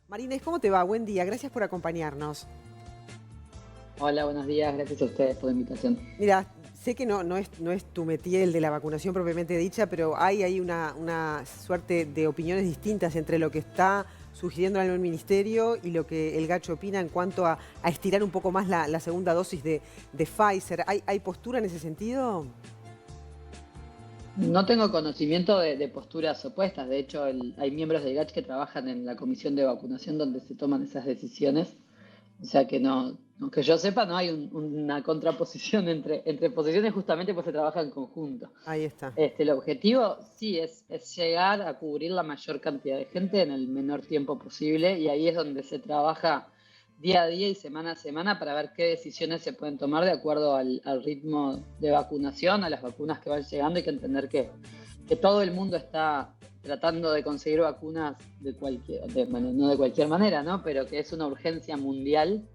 Marines, ¿cómo te va? Buen día, gracias por acompañarnos. Hola, buenos días. Gracias a ustedes por la invitación. Mira, sé que no es tu métier el de la vacunación propiamente dicha, pero hay ahí una suerte de opiniones distintas entre lo que está sugiriendo el ministerio y lo que el Gacho opina en cuanto a estirar un poco más la segunda dosis de Pfizer. ¿Hay postura en ese sentido? No tengo conocimiento de posturas opuestas. De hecho, hay miembros del GACH que trabajan en la comisión de vacunación donde se toman esas decisiones. O sea que no, que yo sepa, no hay una contraposición entre posiciones justamente pues se trabaja en conjunto. Ahí está. El objetivo sí es llegar a cubrir la mayor cantidad de gente en el menor tiempo posible y ahí es donde se trabaja día a día y semana a semana para ver qué decisiones se pueden tomar de acuerdo al ritmo de vacunación, a las vacunas que van llegando. Hay que entender que todo el mundo está tratando de conseguir vacunas bueno, no de cualquier manera, ¿no? Pero que es una urgencia mundial.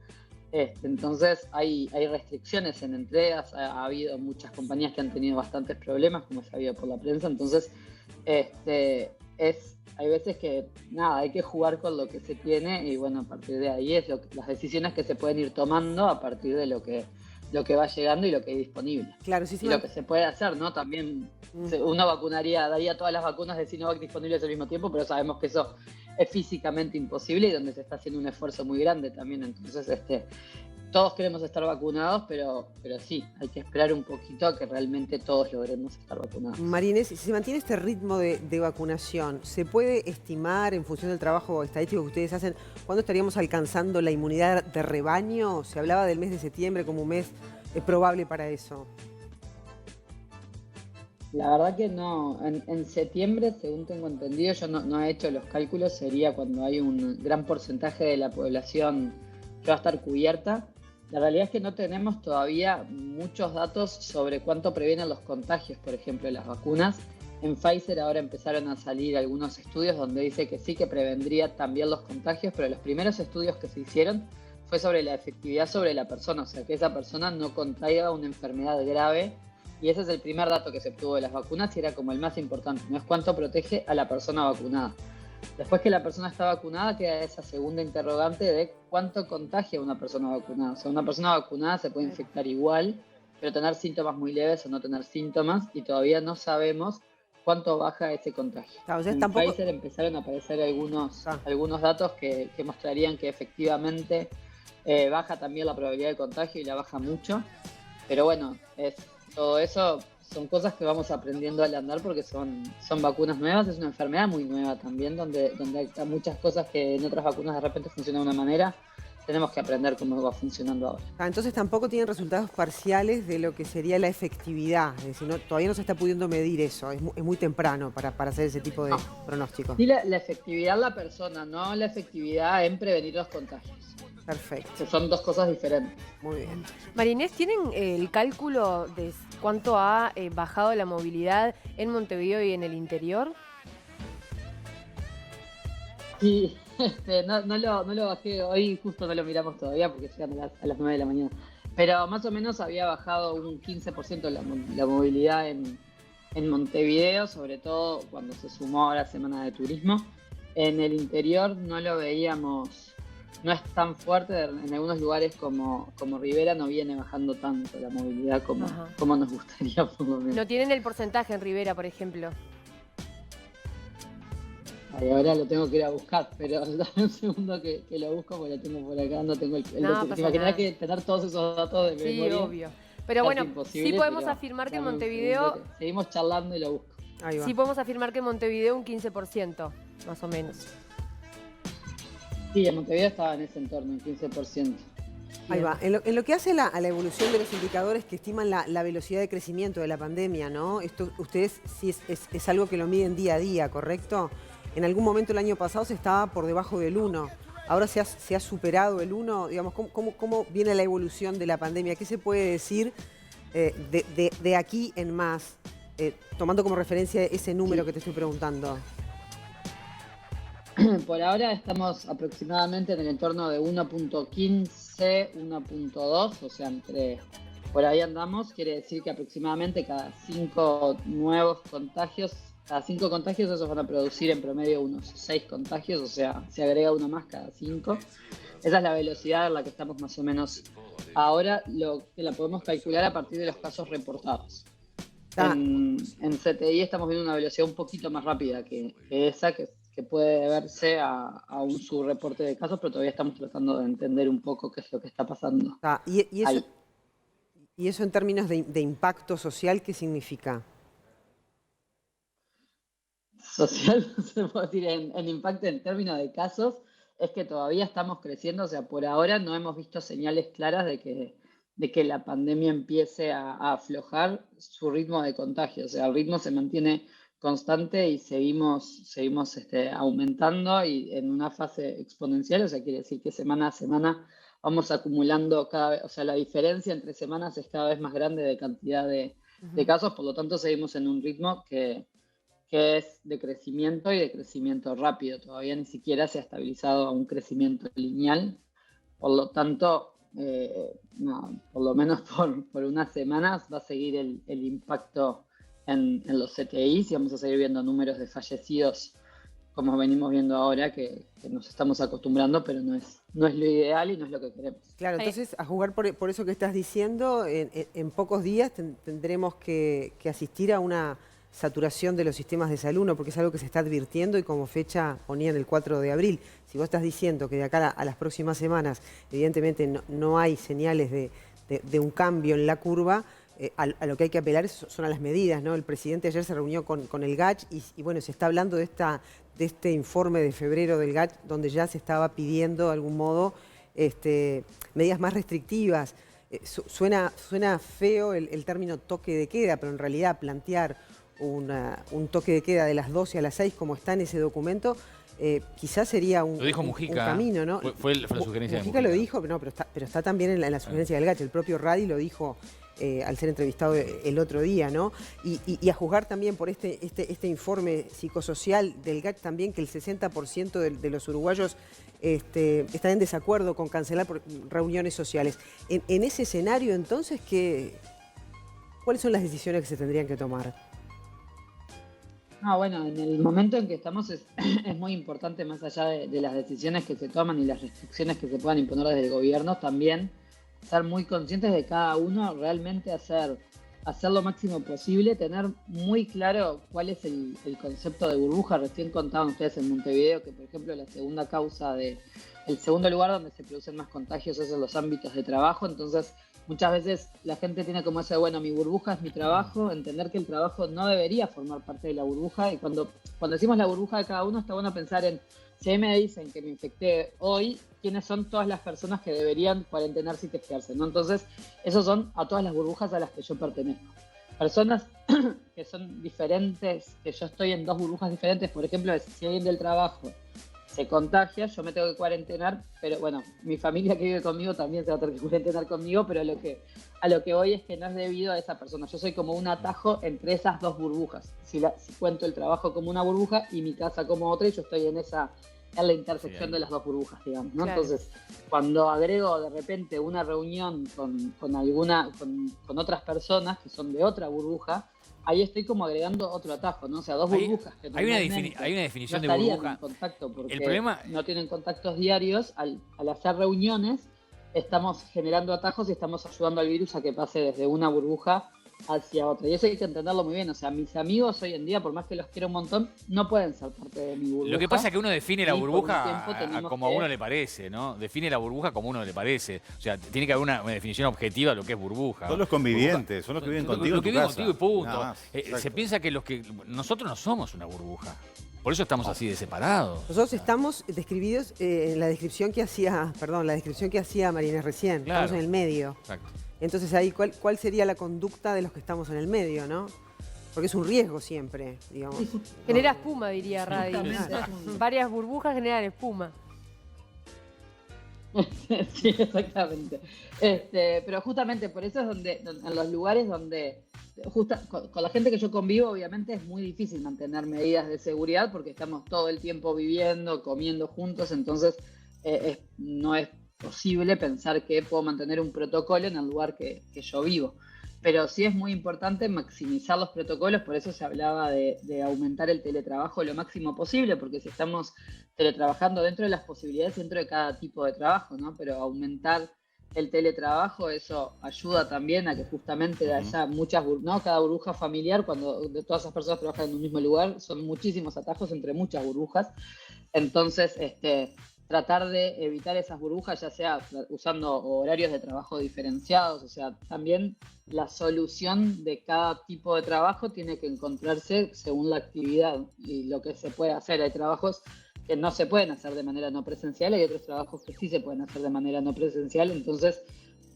Entonces hay restricciones en entregas, ha habido muchas compañías que han tenido bastantes problemas, como se ha habido por la prensa. Entonces hay veces que nada, hay que jugar con lo que se tiene y bueno, a partir de ahí las decisiones que se pueden ir tomando a partir de lo que va llegando y lo que hay disponible. Claro, sí, sí. Y lo que se puede hacer, ¿no? También uno daría todas las vacunas de Sinovac disponibles al mismo tiempo, pero sabemos que eso es físicamente imposible y donde se está haciendo un esfuerzo muy grande también. Entonces, todos queremos estar vacunados, pero sí, hay que esperar un poquito a que realmente todos logremos estar vacunados. Marines, si se mantiene este ritmo de vacunación, ¿se puede estimar en función del trabajo estadístico que ustedes hacen cuándo estaríamos alcanzando la inmunidad de rebaño? Se hablaba del mes de septiembre como un mes probable para eso. La verdad que no, en septiembre, según tengo entendido, yo no he hecho los cálculos, sería cuando hay un gran porcentaje de la población que va a estar cubierta. La realidad es que no tenemos todavía muchos datos sobre cuánto previenen los contagios, por ejemplo, de las vacunas. En Pfizer ahora empezaron a salir algunos estudios donde dice que sí que prevendría también los contagios, pero los primeros estudios que se hicieron fue sobre la efectividad sobre la persona, o sea, que esa persona no contraiga una enfermedad grave. Y ese es el primer dato que se obtuvo de las vacunas y era como el más importante, no es cuánto protege a la persona vacunada. Después que la persona está vacunada, queda esa segunda interrogante de cuánto contagia a una persona vacunada. O sea, una persona vacunada se puede infectar igual, pero tener síntomas muy leves o no tener síntomas, y todavía no sabemos cuánto baja ese contagio. Claro, o sea, En tampoco... Pfizer empezaron a aparecer algunos, Ah. algunos datos que mostrarían que efectivamente baja también la probabilidad de contagio y la baja mucho. Pero bueno, todo eso son cosas que vamos aprendiendo al andar porque son vacunas nuevas, es una enfermedad muy nueva también, donde hay muchas cosas que en otras vacunas de repente funcionan de una manera. Tenemos que aprender cómo va funcionando ahora. Entonces tampoco tienen resultados parciales de lo que sería la efectividad, es decir, todavía no se está pudiendo medir eso, es muy temprano para hacer ese tipo de No, pronóstico. sí la efectividad en la persona, no la efectividad en prevenir los contagios. Perfecto, Que son dos cosas diferentes. muy bien. Marines, ¿tienen el cálculo de cuánto ha bajado la movilidad en Montevideo y en el interior? Sí, no lo bajé, hoy justo no lo miramos todavía porque llegan a las 9 de la mañana. Pero más o menos había bajado un 15% la movilidad en Montevideo, sobre todo cuando se sumó a la semana de turismo. En el interior no lo veíamos, no es tan fuerte, en algunos lugares como Rivera no viene bajando tanto la movilidad como nos gustaría por lo menos. No tienen el porcentaje en Rivera, por ejemplo. Ay, ahora lo tengo que ir a buscar, pero dame un segundo que lo busco porque lo tengo por acá, no tengo el No documento. pasa ¿Te imaginas nada. que tener todos esos datos de Sí, memoria? obvio. Pero Casi bueno, imposible, sí podemos pero afirmar que en dame un Montevideo, segundo seguimos charlando y lo busco. Ahí va. sí podemos afirmar que en Montevideo un 15%, más o menos. Sí, en Montevideo estaba en ese entorno, un 15%. Ahí va. En lo que hace a la evolución de los indicadores que estiman la velocidad de crecimiento de la pandemia, ¿no? Esto ustedes sí es algo que lo miden día a día, ¿correcto? En algún momento el año pasado se estaba por debajo del 1. Ahora se ha superado el 1. Digamos, ¿cómo viene la evolución de la pandemia? ¿Qué se puede decir de aquí en más? Tomando como referencia ese número que te estoy preguntando. Por ahora estamos aproximadamente en el entorno de 1.15, 1.2, o sea, por ahí andamos. Quiere decir que aproximadamente cada 5 nuevos contagios cada 5 contagios, esos van a producir en promedio unos 6 contagios, o sea, se agrega uno más cada 5. Esa es la velocidad en la que estamos más o menos ahora, lo que la podemos calcular a partir de los casos reportados. En CTI estamos viendo una velocidad un poquito más rápida que esa, que puede verse a un subreporte de casos, pero todavía estamos tratando de entender un poco qué es lo que está pasando. ¿Y eso en términos de impacto social qué significa? Social, no se puede decir en impacto en términos de casos, es que todavía estamos creciendo, o sea, por ahora no hemos visto señales claras de que la pandemia empiece a aflojar su ritmo de contagio, o sea, el ritmo se mantiene constante y seguimos aumentando y en una fase exponencial, o sea, quiere decir que semana a semana vamos acumulando cada vez, o sea, la diferencia entre semanas es cada vez más grande de cantidad de casos, por lo tanto seguimos en un ritmo que es de crecimiento y de crecimiento rápido. Todavía ni siquiera se ha estabilizado a un crecimiento lineal. Por lo tanto, por lo menos por unas semanas va a seguir el impacto en los CTIs y vamos a seguir viendo números de fallecidos como venimos viendo ahora, que nos estamos acostumbrando, pero no es lo ideal y no es lo que queremos. Claro, entonces a jugar por eso que estás diciendo, en pocos días tendremos que asistir a una saturación de los sistemas de salud, ¿no? Porque es algo que se está advirtiendo y como fecha ponían el 4 de abril. Si vos estás diciendo que de acá a las próximas semanas, evidentemente no hay señales de un cambio en la curva, a lo que hay que apelar son a las medidas, ¿no? El presidente ayer se reunió con el GACH y bueno, se está hablando de este informe de febrero del GACH, donde ya se estaba pidiendo de algún modo medidas más restrictivas. Suena feo el término toque de queda, pero en realidad plantear un toque de queda de las 12 a las 6 como está en ese documento, quizás sería lo dijo Mujica, un camino, ¿no? Fue la sugerencia Mujica de Mujica. lo dijo, no, pero está también en la sugerencia del GACH. El propio Radi lo dijo al ser entrevistado el otro día, ¿no? Y a juzgar también por este informe psicosocial del GACH también, que el 60% de los uruguayos están en desacuerdo con cancelar reuniones sociales. En ese escenario, entonces, ¿cuáles son las decisiones que se tendrían que tomar? Bueno, en el momento en que estamos es muy importante, más allá de las decisiones que se toman y las restricciones que se puedan imponer desde el gobierno, también ser muy conscientes de cada uno, realmente hacer lo máximo posible, tener muy claro cuál es el concepto de burbuja. Recién contaban ustedes en Montevideo que, por ejemplo, la segunda causa el segundo lugar donde se producen más contagios es en los ámbitos de trabajo, entonces muchas veces la gente tiene como ese, bueno, mi burbuja es mi trabajo, entender que el trabajo no debería formar parte de la burbuja, y cuando decimos la burbuja de cada uno, está bueno pensar en, si a mí me dicen que me infecté hoy, ¿quiénes son todas las personas que deberían cuarentenarse y testearse, ¿no? Entonces, esos son a todas las burbujas a las que yo pertenezco. Personas que son diferentes, que yo estoy en 2 burbujas diferentes, por ejemplo, si alguien del trabajo se contagia, yo me tengo que cuarentenar, pero bueno, mi familia que vive conmigo también se va a tener que cuarentenar conmigo, pero a lo que voy es que no es debido a esa persona. Yo soy como un atajo entre esas 2 burbujas. Si cuento el trabajo como una burbuja y mi casa como otra, y yo estoy en la intersección de las 2 burbujas, digamos, ¿no? Claro. Entonces, cuando agrego de repente una reunión con otras personas que son de otra burbuja, ahí estoy como agregando otro atajo, ¿no? O sea, 2 burbujas que hay una definición de burbuja. En contacto porque el problema no tienen contactos diarios. Al hacer reuniones, estamos generando atajos y estamos ayudando al virus a que pase desde una burbuja hacia otra. Y eso hay que entenderlo muy bien. O sea, mis amigos hoy en día, por más que los quiero un montón, no pueden ser parte de mi burbuja. Lo que pasa es que uno define la burbuja como a uno le parece, ¿no? Define la burbuja como a uno le parece. O sea, tiene que haber una definición objetiva de lo que es burbuja. Son los convivientes, son los que viven contigo. Los que viven contigo y punto. Se piensa que nosotros no somos una burbuja. Por eso estamos así de separados. Nosotros estamos describidos en la descripción que hacía Marina recién. Claro. Estamos en el medio. Exacto. Entonces ahí, ¿cuál sería la conducta de los que estamos en el medio, no? Porque es un riesgo siempre, digamos. Genera espuma, diría Radi. Varias burbujas generan espuma. Sí, exactamente. Pero justamente por eso es donde en los lugares donde con la gente que yo convivo, obviamente es muy difícil mantener medidas de seguridad porque estamos todo el tiempo viviendo, comiendo juntos, entonces no es posible pensar que puedo mantener un protocolo en el lugar que yo vivo. pero sí es muy importante maximizar los protocolos, por eso se hablaba de aumentar el teletrabajo lo máximo posible, porque si estamos teletrabajando dentro de las posibilidades, dentro de cada tipo de trabajo, ¿no? Pero aumentar el teletrabajo, eso ayuda también a que justamente haya muchas, ¿no? Cada burbuja familiar, cuando de todas esas personas trabajan en un mismo lugar, son muchísimos atajos entre muchas burbujas. Entonces, tratar de evitar esas burbujas, ya sea usando horarios de trabajo diferenciados, o sea, también la solución de cada tipo de trabajo tiene que encontrarse según la actividad y lo que se puede hacer. Hay trabajos que no se pueden hacer de manera no presencial, hay otros trabajos que sí se pueden hacer de manera no presencial, entonces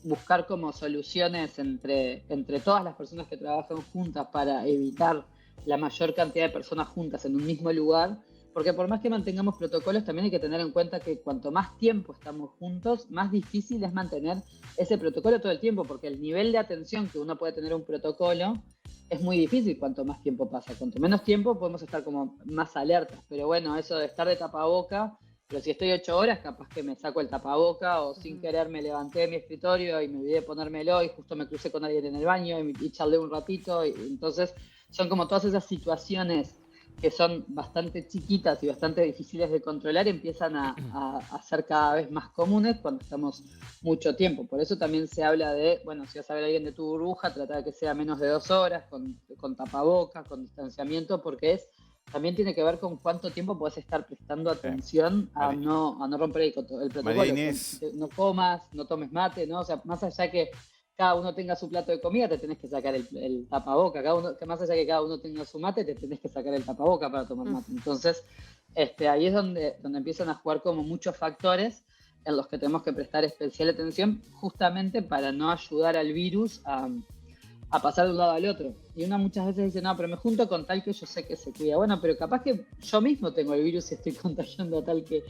buscar como soluciones entre todas las personas que trabajan juntas para evitar la mayor cantidad de personas juntas en un mismo lugar. Porque por más que mantengamos protocolos, también hay que tener en cuenta que cuanto más tiempo estamos juntos, más difícil es mantener ese protocolo todo el tiempo, porque el nivel de atención que uno puede tener a un protocolo es muy difícil cuanto más tiempo pasa. Cuanto menos tiempo podemos estar como más alertas. Pero bueno, eso de estar de tapaboca, pero si estoy 8 horas, capaz que me saco el tapaboca o sin querer me levanté de mi escritorio y me olvidé de ponérmelo y justo me crucé con alguien en el baño y charlé un ratito. Y entonces son como todas esas situaciones que son bastante chiquitas y bastante difíciles de controlar, empiezan a ser cada vez más comunes cuando estamos mucho tiempo. Por eso también se habla de, bueno, si vas a ver a alguien de tu burbuja, trata de que sea menos de 2 horas, con tapabocas, con distanciamiento, porque también tiene que ver con cuánto tiempo puedes estar prestando atención a no romper el protocolo. No comas, no tomes mate, ¿no? O sea, más allá que cada uno tenga su plato de comida, te tenés que sacar el tapaboca. Más allá que cada uno tenga su mate, te tenés que sacar el tapaboca para tomar mate. Entonces, ahí es donde empiezan a jugar como muchos factores en los que tenemos que prestar especial atención, justamente para no ayudar al virus a pasar de un lado al otro. Y uno muchas veces dice, no, pero me junto con tal que yo sé que se cuida. Bueno, pero capaz que yo mismo tengo el virus y estoy contagiando a tal que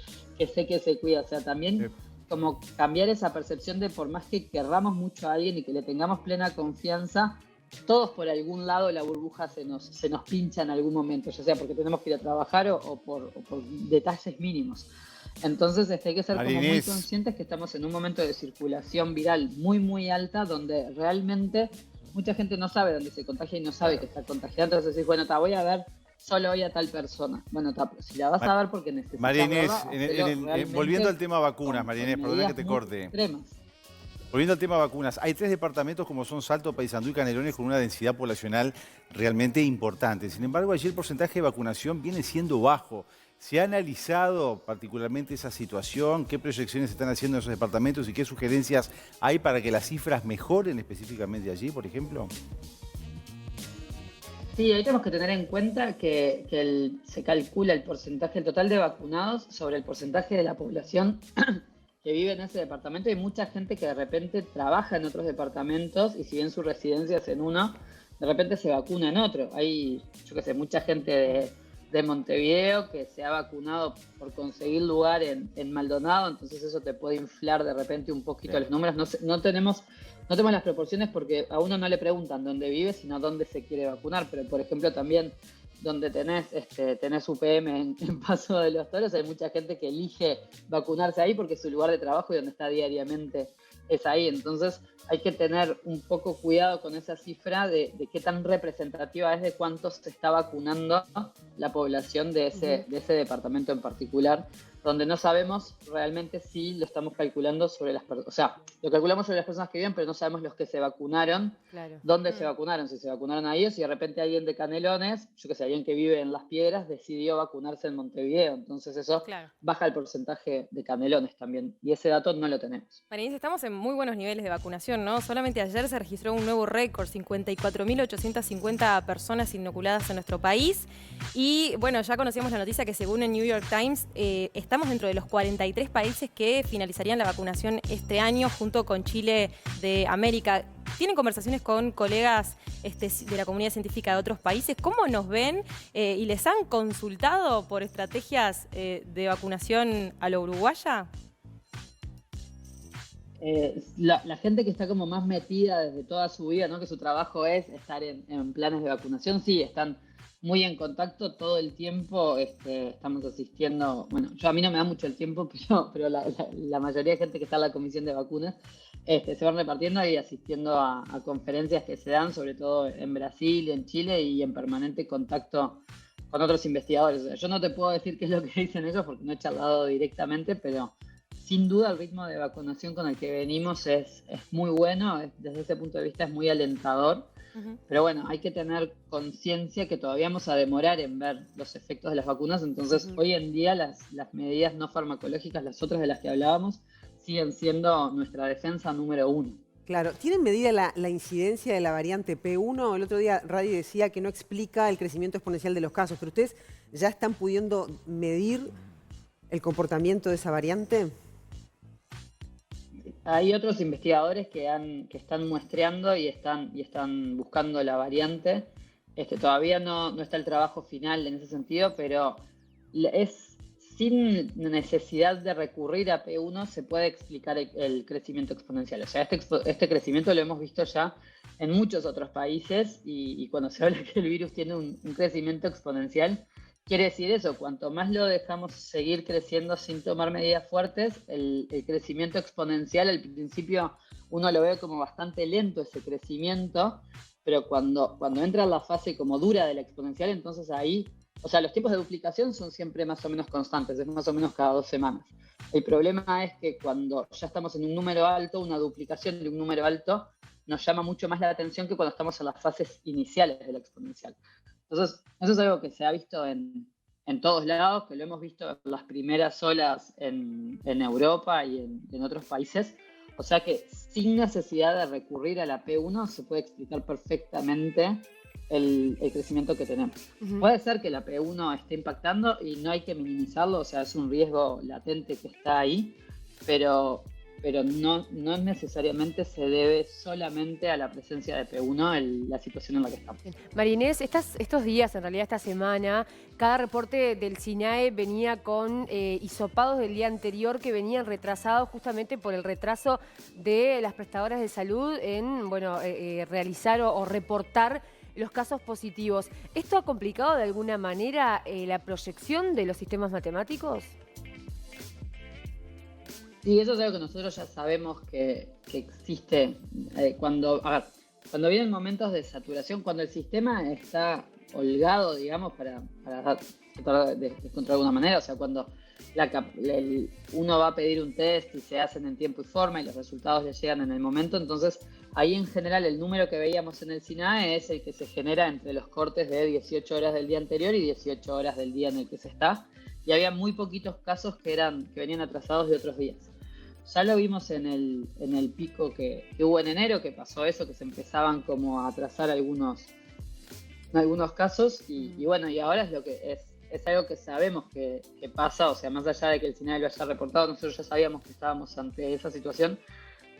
sé que se cuida. O sea, también como cambiar esa percepción de por más que querramos mucho a alguien y que le tengamos plena confianza, todos por algún lado la burbuja se nos pincha en algún momento, ya sea porque tenemos que ir a trabajar o por detalles mínimos. Entonces hay que ser como muy conscientes que estamos en un momento de circulación viral muy, muy alta, donde realmente mucha gente no sabe dónde se contagia y no sabe que está contagiando. Entonces decís, bueno, voy a ver solo hoy a tal persona. Bueno, si la vas a ver porque necesitas María Inés, verla, volviendo al tema vacunas, María Inés, perdona que te corte. Extremas. Volviendo al tema vacunas, hay 3 departamentos como son Salto, Paysandú y Canelones con una densidad poblacional realmente importante. Sin embargo, allí el porcentaje de vacunación viene siendo bajo. ¿Se ha analizado particularmente esa situación? ¿Qué proyecciones se están haciendo en esos departamentos y qué sugerencias hay para que las cifras mejoren específicamente allí, por ejemplo? Sí, ahí tenemos que tener en cuenta que se calcula el porcentaje, el total de vacunados sobre el porcentaje de la población que vive en ese departamento. Hay mucha gente que de repente trabaja en otros departamentos y si bien su residencia es en uno, de repente se vacuna en otro. Hay, yo qué sé, mucha gente de Montevideo que se ha vacunado por conseguir lugar en Maldonado, entonces eso te puede inflar de repente un poquito los números. No tenemos las proporciones porque a uno no le preguntan dónde vive, sino dónde se quiere vacunar, pero por ejemplo también donde tenés UPM en Paso de los Toros, hay mucha gente que elige vacunarse ahí porque su lugar de trabajo y donde está diariamente es ahí. Entonces hay que tener un poco cuidado con esa cifra de qué tan representativa es de cuánto se está vacunando la población de ese departamento en particular, donde no sabemos realmente si lo estamos calculando sobre las personas, o sea, lo calculamos sobre las personas que viven, pero no sabemos los que se vacunaron, dónde se vacunaron, si se vacunaron a ellos, y de repente alguien de Canelones, yo que sé, alguien que vive en Las Piedras, decidió vacunarse en Montevideo, entonces eso baja el porcentaje de Canelones también, y ese dato no lo tenemos. María Inés, estamos en muy buenos niveles de vacunación, ¿no? Solamente ayer se registró un nuevo récord, 54.850 personas inoculadas en nuestro país, y bueno, ya conocíamos la noticia que según el New York Times, estamos dentro de los 43 países que finalizarían la vacunación este año junto con Chile de América. ¿Tienen conversaciones con colegas de la comunidad científica de otros países? ¿Cómo nos ven? ¿Y les han consultado por estrategias de vacunación a lo uruguaya? La gente que está como más metida desde toda su vida, ¿no? Que su trabajo es estar en planes de vacunación, sí, están muy en contacto todo el tiempo. Estamos asistiendo, bueno, a mí no me da mucho el tiempo, pero la mayoría de gente que está en la comisión de vacunas se van repartiendo y asistiendo a conferencias que se dan, sobre todo en Brasil, en Chile, y en permanente contacto con otros investigadores. O sea, yo no te puedo decir qué es lo que dicen ellos porque no he charlado directamente, pero sin duda el ritmo de vacunación con el que venimos es muy bueno. Desde ese punto de vista es muy alentador. Pero bueno, hay que tener conciencia que todavía vamos a demorar en ver los efectos de las vacunas. Entonces, hoy en día las medidas no farmacológicas, las otras de las que hablábamos, siguen siendo nuestra defensa número 1. Claro, ¿tienen medida la incidencia de la variante P1? El otro día Radi decía que no explica el crecimiento exponencial de los casos, pero ¿ustedes ya están pudiendo medir el comportamiento de esa variante? Hay otros investigadores que están muestreando y están buscando la variante. Todavía no está el trabajo final en ese sentido, pero es sin necesidad de recurrir a P1 se puede explicar el crecimiento exponencial. O sea, este crecimiento lo hemos visto ya en muchos otros países y cuando se habla que el virus tiene un crecimiento exponencial, quiere decir eso: cuanto más lo dejamos seguir creciendo sin tomar medidas fuertes, el crecimiento exponencial, al principio uno lo ve como bastante lento ese crecimiento, pero cuando entra en la fase como dura de la exponencial, entonces ahí, o sea, los tiempos de duplicación son siempre más o menos constantes, es más o menos cada 2 semanas. El problema es que cuando ya estamos en un número alto, una duplicación de un número alto nos llama mucho más la atención que cuando estamos en las fases iniciales de la exponencial. Entonces, eso es algo que se ha visto en todos lados, que lo hemos visto en las primeras olas en Europa y en otros países. O sea que sin necesidad de recurrir a la P1 se puede explicar perfectamente el crecimiento que tenemos. Puede ser que la P1 esté impactando y no hay que minimizarlo, o sea, es un riesgo latente que está ahí, pero no necesariamente se debe solamente a la presencia de P1 la situación en la que estamos. María Inés, estos días, en realidad esta semana, cada reporte del SINAE venía con hisopados del día anterior que venían retrasados justamente por el retraso de las prestadoras de salud en realizar o reportar los casos positivos. ¿Esto ha complicado de alguna manera la proyección de los sistemas matemáticos? Sí, eso es algo que nosotros ya sabemos que existe. Cuando vienen momentos de saturación, cuando el sistema está holgado, digamos, para tratar de controlar de alguna manera, o sea, cuando uno va a pedir un test y se hacen en tiempo y forma y los resultados le llegan en el momento, entonces ahí en general el número que veíamos en el SINAE es el que se genera entre los cortes de 18 horas del día anterior y 18 horas del día en el que se está, y había muy poquitos casos que venían atrasados de otros días. Ya lo vimos en el pico que hubo en enero, que pasó eso, que se empezaban como a atrasar algunos casos, y bueno, y ahora es algo que sabemos que pasa, o sea, más allá de que el SINAE lo haya reportado, nosotros ya sabíamos que estábamos ante esa situación.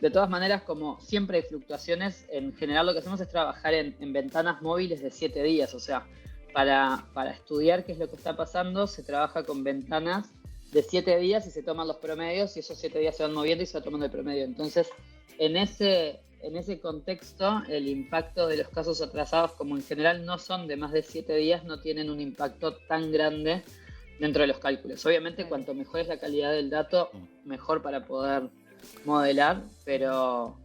De todas maneras, como siempre hay fluctuaciones, en general lo que hacemos es trabajar en ventanas móviles de 7 días, o sea, para estudiar qué es lo que está pasando, se trabaja con ventanas de 7 días y se toman los promedios y esos 7 días se van moviendo y se va tomando el promedio. Entonces, en ese contexto, el impacto de los casos atrasados, como en general no son de más de 7 días, no tienen un impacto tan grande dentro de los cálculos. Obviamente, cuanto mejor es la calidad del dato, mejor para poder modelar, pero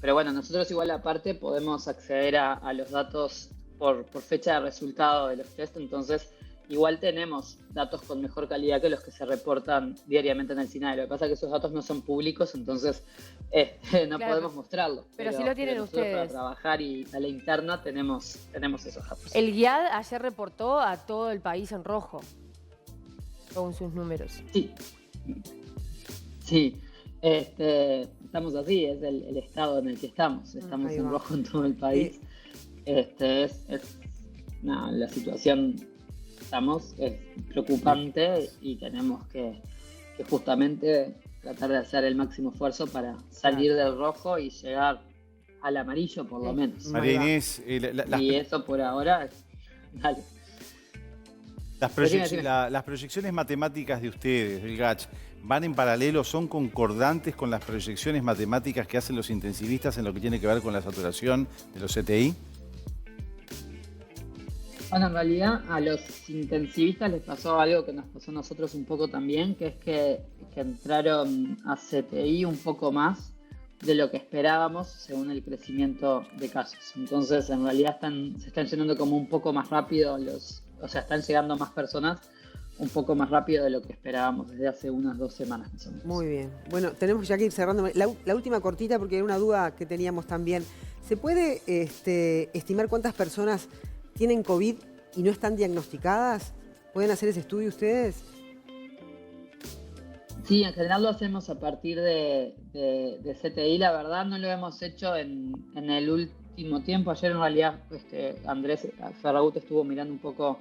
bueno, nosotros igual aparte podemos acceder a los datos por fecha de resultado de los test, entonces igual tenemos datos con mejor calidad que los que se reportan diariamente en el SINAE. Lo que pasa es que esos datos no son públicos, entonces no podemos mostrarlos. Pero sí lo tienen ustedes. Para trabajar y a la interna tenemos esos datos. El GIAD ayer reportó a todo el país en rojo, según sus números. Sí. Estamos así, es el estado en el que estamos. Estamos en rojo en todo el país. La situación es preocupante y tenemos que justamente tratar de hacer el máximo esfuerzo para salir del rojo y llegar al amarillo por lo menos. María Inés, y eso por ahora, dale. Las proyecciones matemáticas de ustedes, del GACH, ¿van en paralelo, son concordantes con las proyecciones matemáticas que hacen los intensivistas en lo que tiene que ver con la saturación de los CTI? Bueno, en realidad a los intensivistas les pasó algo que nos pasó a nosotros un poco también, que es que entraron a CTI un poco más de lo que esperábamos según el crecimiento de casos. Entonces, en realidad se están llenando como un poco más rápido están llegando más personas un poco más rápido de lo que esperábamos desde hace unas 2 semanas más o menos. Muy bien. Bueno, tenemos ya que ir cerrando. La última cortita, porque era una duda que teníamos también. ¿Se puede estimar cuántas personas tienen COVID y no están diagnosticadas? ¿Pueden hacer ese estudio ustedes? Sí, en general lo hacemos a partir de CTI. La verdad no lo hemos hecho en el último tiempo. Ayer en realidad Andrés Ferragut estuvo mirando un poco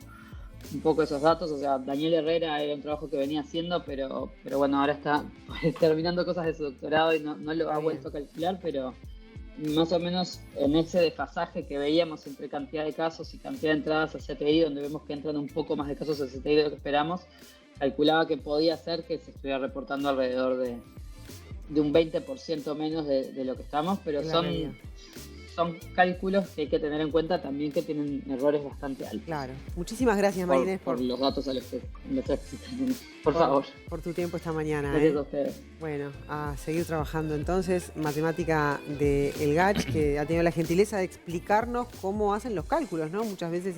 esos datos. O sea, Daniel Herrera era un trabajo que venía haciendo, pero bueno, ahora está terminando cosas de su doctorado y no lo ha vuelto a calcular, pero más o menos en ese desfasaje que veíamos entre cantidad de casos y cantidad de entradas a CTI, donde vemos que entran un poco más de casos a CTI de lo que esperamos, calculaba que podía ser que se estuviera reportando alrededor de un 20% menos de lo que estamos, pero son cálculos que hay que tener en cuenta también, que tienen errores bastante altos. Claro. Muchísimas gracias, María Inés, por los datos a los que por favor. Por tu tiempo esta mañana. Gracias a ustedes. Bueno, a seguir trabajando entonces. Matemática de El Gach, que ha tenido la gentileza de explicarnos cómo hacen los cálculos, ¿no? Muchas veces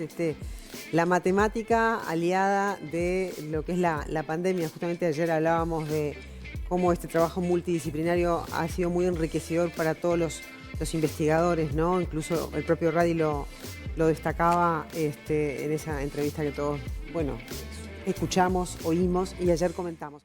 la matemática aliada de lo que es la pandemia. Justamente ayer hablábamos de cómo este trabajo multidisciplinario ha sido muy enriquecedor para todos los investigadores, ¿no? Incluso el propio Radi lo destacaba en esa entrevista que todos, bueno, escuchamos, oímos y ayer comentamos.